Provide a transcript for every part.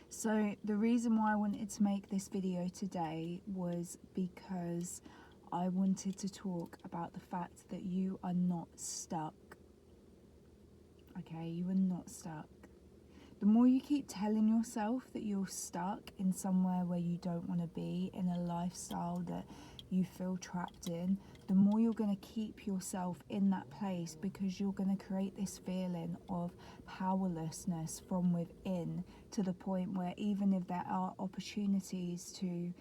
So the reason why I wanted to make this video today was because I wanted to talk about the fact that you are not stuck. Okay, you are not stuck. The more you keep telling yourself that you're stuck in somewhere where you don't want to be, in a lifestyle that you feel trapped in, the more you're going to keep yourself in that place, because you're going to create this feeling of powerlessness from within, to the point where even if there are opportunities to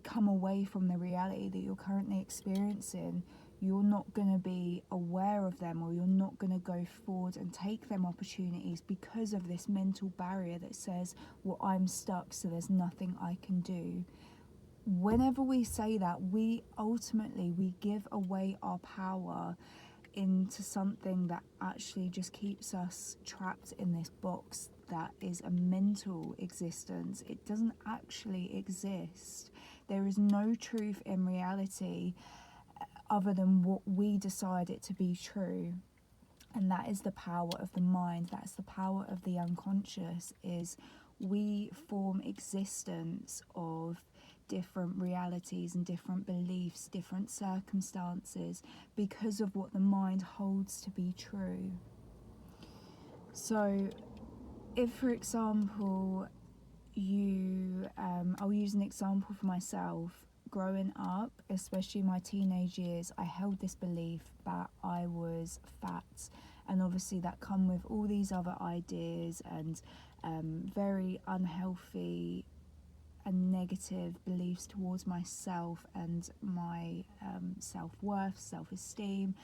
come away from the reality that you're currently experiencing, you're not going to be aware of them, or you're not going to go forward and take them opportunities because of this mental barrier that says, well, I'm stuck, so there's nothing I can do. Whenever we say that, we give away our power into something that actually just keeps us trapped in this box that is a mental existence. It doesn't actually exist. There is no truth in reality other than what we decide it to be true. And that is the power of the mind. That's the power of the unconscious. Is we form existence of different realities and different beliefs, different circumstances, because of what the mind holds to be true. So if, for example, I'll use an example for myself. Growing up, especially my teenage years, I held this belief that I was fat, and obviously that come with all these other ideas and very unhealthy and negative beliefs towards myself and my self-worth, self-esteem.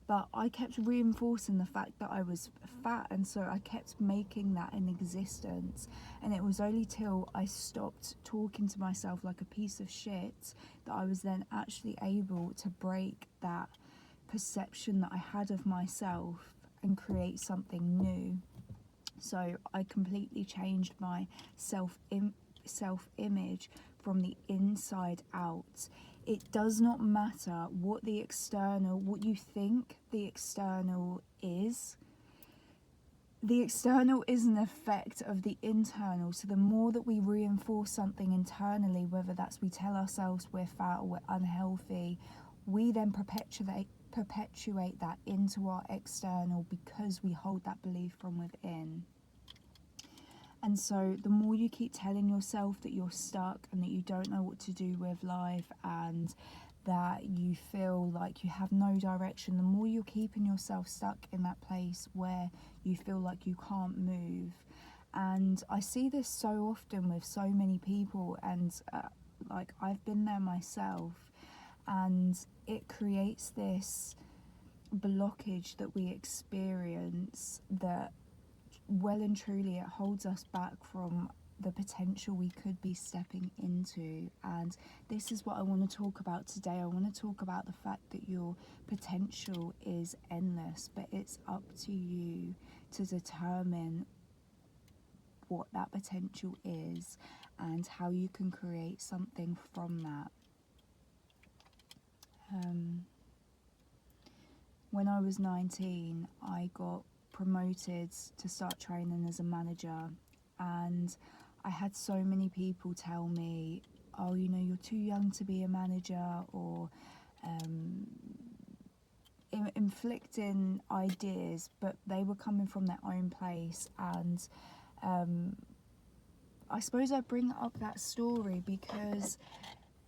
But I kept reinforcing the fact that I was fat, and so I kept making that an existence. And it was only till I stopped talking to myself like a piece of shit that I was then actually able to break that perception that I had of myself and create something new. So I completely changed my self-image from the inside out. It does not matter what you think the external is. The external is an effect of the internal. So the more that we reinforce something internally, whether that's we tell ourselves we're fat or we're unhealthy, we then perpetuate that into our external, because we hold that belief from within. And so the more you keep telling yourself that you're stuck and that you don't know what to do with life and that you feel like you have no direction, the more you're keeping yourself stuck in that place where you feel like you can't move. And I see this so often with so many people, and I've been there myself, and it creates this blockage that we experience that well and truly it holds us back from the potential we could be stepping into. And this is what I want to talk about today. I want to talk about the fact that your potential is endless, but it's up to you to determine what that potential is and how you can create something from that. When I was 19, I got promoted to start training as a manager, and I had so many people tell me, oh, you're too young to be a manager, or inflicting ideas, but they were coming from their own place. And I suppose I bring up that story because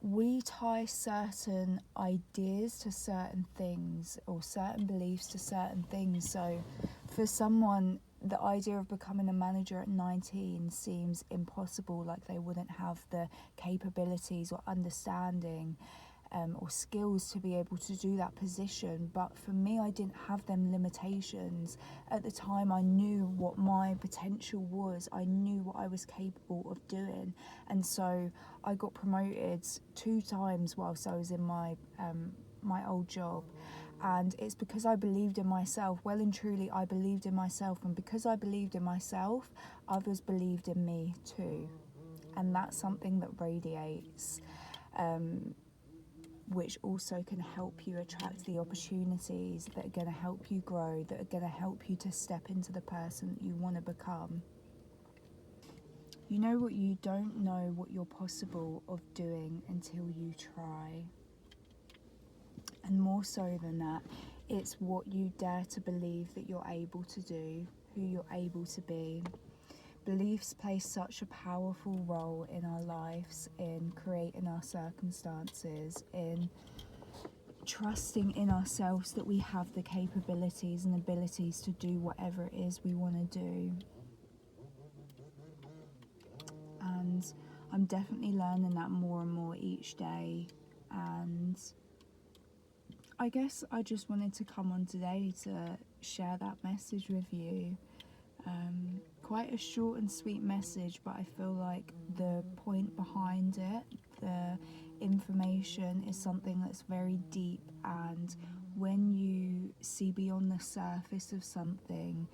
we tie certain ideas to certain things, or certain beliefs to certain things. So for someone, the idea of becoming a manager at 19 seems impossible, like they wouldn't have the capabilities or understanding or skills to be able to do that position. But for me, I didn't have them limitations. At the time, I knew what my potential was. I knew what I was capable of doing. And so I got promoted 2 times whilst I was in my old job. And it's because I believed in myself. Well and truly, I believed in myself. And because I believed in myself, others believed in me too. And that's something that radiates, which also can help you attract the opportunities that are going to help you grow, that are going to help you to step into the person that you want to become. You know what? You don't know what you're possible of doing until you try. And more so than that, it's what you dare to believe that you're able to do, who you're able to be. Beliefs play such a powerful role in our lives, in creating our circumstances, in trusting in ourselves that we have the capabilities and abilities to do whatever it is we want to do. And I'm definitely learning that more and more each day. And I guess I just wanted to come on today to share that message with you. Quite a short and sweet message, but I feel like the point behind it, the information, is something that's very deep. And when you see beyond the surface of something,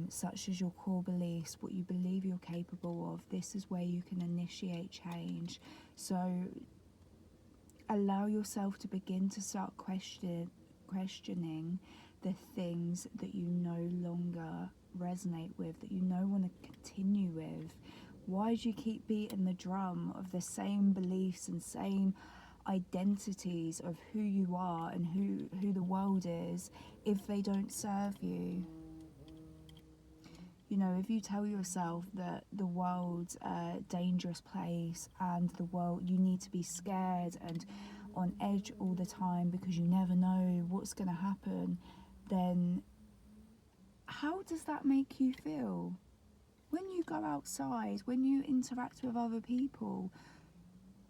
such as your core beliefs, what you believe you're capable of, this is where you can initiate change. So allow yourself to begin to start questioning the things that you no longer resonate with, that you no want to continue with. Why do you keep beating the drum of the same beliefs and same identities of who you are and who the world is if they don't serve you? You know, if you tell yourself that the world's a dangerous place and the world, you need to be scared and on edge all the time because you never know what's going to happen, then how does that make you feel? When you go outside, when you interact with other people,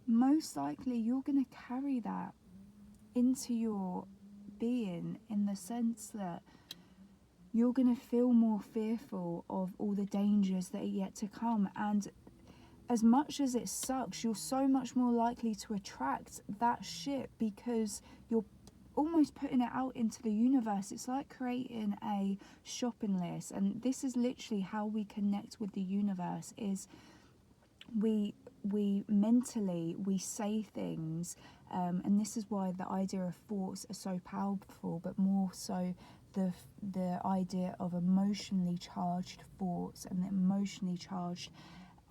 most likely you're going to carry that into your being, in the sense that you're going to feel more fearful of all the dangers that are yet to come. And as much as it sucks, you're so much more likely to attract that shit because you're almost putting it out into the universe. It's like creating a shopping list, and this is literally how we connect with the universe. Is we mentally we say things, and this is why the idea of thoughts are so powerful, but more so the idea of emotionally charged thoughts and emotionally charged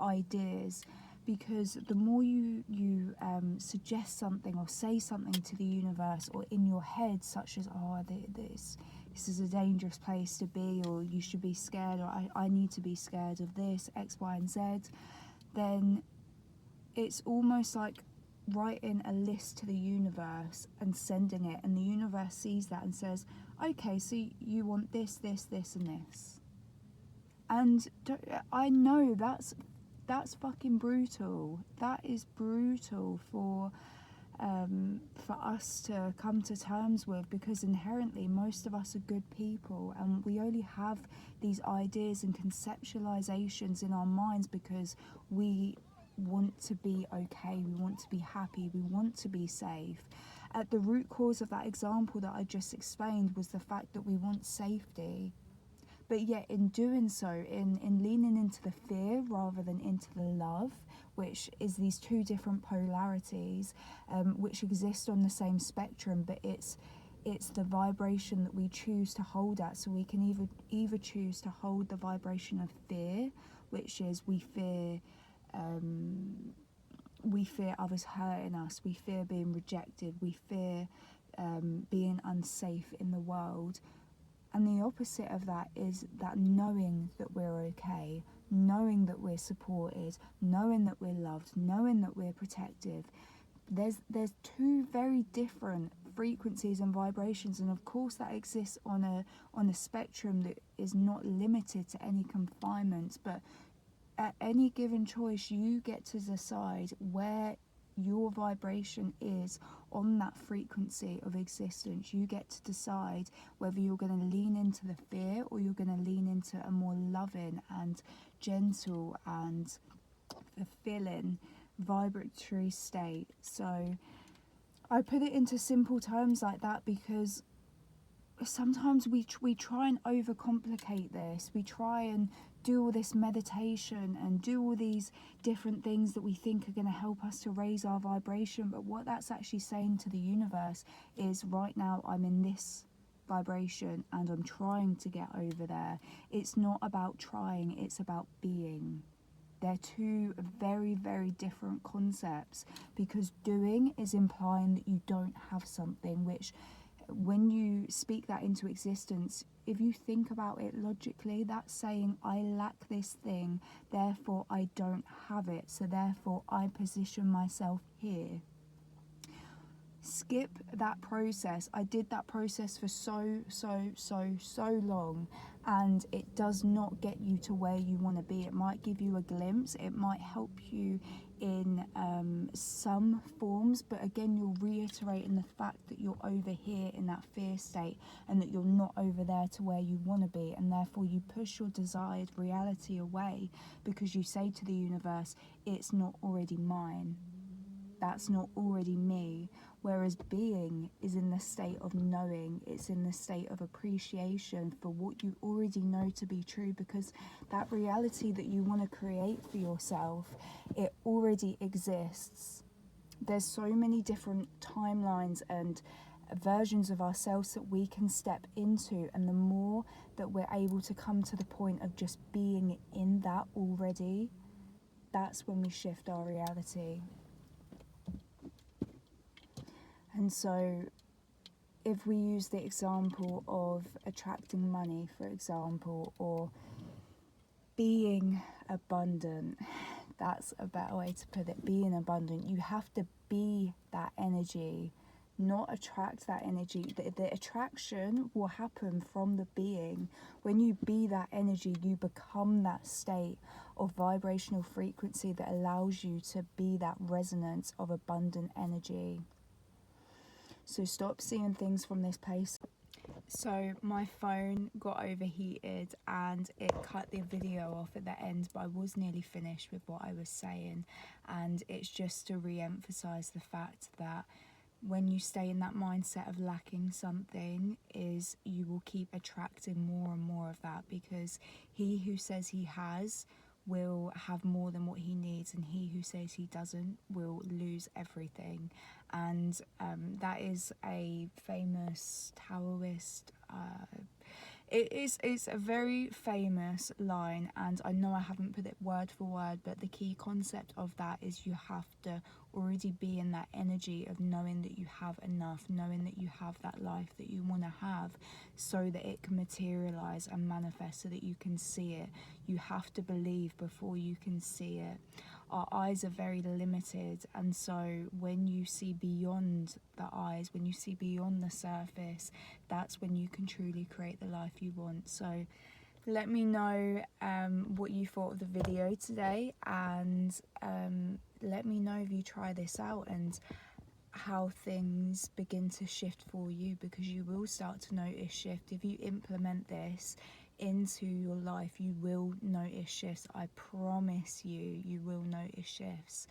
ideas. Because the more you suggest something or say something to the universe or in your head, such as, oh, this is a dangerous place to be, or you should be scared, or I need to be scared of this, X, Y, and Z, then it's almost like writing a list to the universe and sending it, and the universe sees that and says, okay, so you want this, this, this, and this. And I know that's fucking brutal. That is brutal for us to come to terms with, because inherently most of us are good people, and we only have these ideas and conceptualizations in our minds because we want to be okay, we want to be happy, we want to be safe. At the root cause of that example that I just explained was the fact that we want safety. But yet in doing so, in leaning into the fear rather than into the love, which is these two different polarities, which exist on the same spectrum, but it's the vibration that we choose to hold at. So we can either choose to hold the vibration of fear, which is we fear others hurting us, we fear being rejected, we fear being unsafe in the world. And the opposite of that is that knowing that we're okay, knowing that we're supported, knowing that we're loved, knowing that we're protected. There's two very different frequencies and vibrations, and of course that exists on a spectrum that is not limited to any confinements, but at any given choice you get to decide where your vibration is on that frequency of existence. You get to decide whether you're going to lean into the fear or you're going to lean into a more loving and gentle and fulfilling vibratory state. So I put it into simple terms like that because sometimes we try and overcomplicate this. We try and do all this meditation and do all these different things that we think are going to help us to raise our vibration, but what that's actually saying to the universe is, right now I'm in this vibration and I'm trying to get over there. It's not about trying, it's about being. They're two very, very different concepts, because doing is implying that you don't have something, which when you speak that into existence, if you think about it logically, that's saying I lack this thing, therefore I don't have it, so therefore I position myself here. Skip that process. I did that process for so long, and it does not get you to where you want to be. It might give you a glimpse, it might help you in some forms, but again, you're reiterating the fact that you're over here in that fear state and that you're not over there to where you want to be, and therefore you push your desired reality away because you say to the universe, it's not already mine, that's not already me. Whereas being is in the state of knowing, it's in the state of appreciation for what you already know to be true, because that reality that you want to create for yourself, it already exists. There's so many different timelines and versions of ourselves that we can step into, and the more that we're able to come to the point of just being in that already, that's when we shift our reality. And so if we use the example of attracting money, for example, or being abundant, that's a better way to put it, being abundant, you have to be that energy, not attract that energy. The attraction will happen from the being. When you be that energy, you become that state of vibrational frequency that allows you to be that resonance of abundant energy. So stop seeing things from this place. So my phone got overheated and it cut the video off at the end, but I was nearly finished with what I was saying, and it's just to re-emphasize the fact that when you stay in that mindset of lacking something, is you will keep attracting more and more of that, because he who says he has will have more than what he needs, and he who says he doesn't will lose everything. And that is a famous Taoist it's a very famous line, and I know I haven't put it word for word, but the key concept of that is you have to already be in that energy of knowing that you have enough, knowing that you have that life that you want to have, so that it can materialize and manifest, so that you can see it. You have to believe before you can see it. Our eyes are very limited, and so when you see beyond the eyes, when you see beyond the surface, that's when you can truly create the life you want. So let me know what you thought of the video today, and let me know if you try this out and how things begin to shift for you, because you will start to notice shift. If you implement this into your life, you will notice shifts. I promise you, you will notice shifts.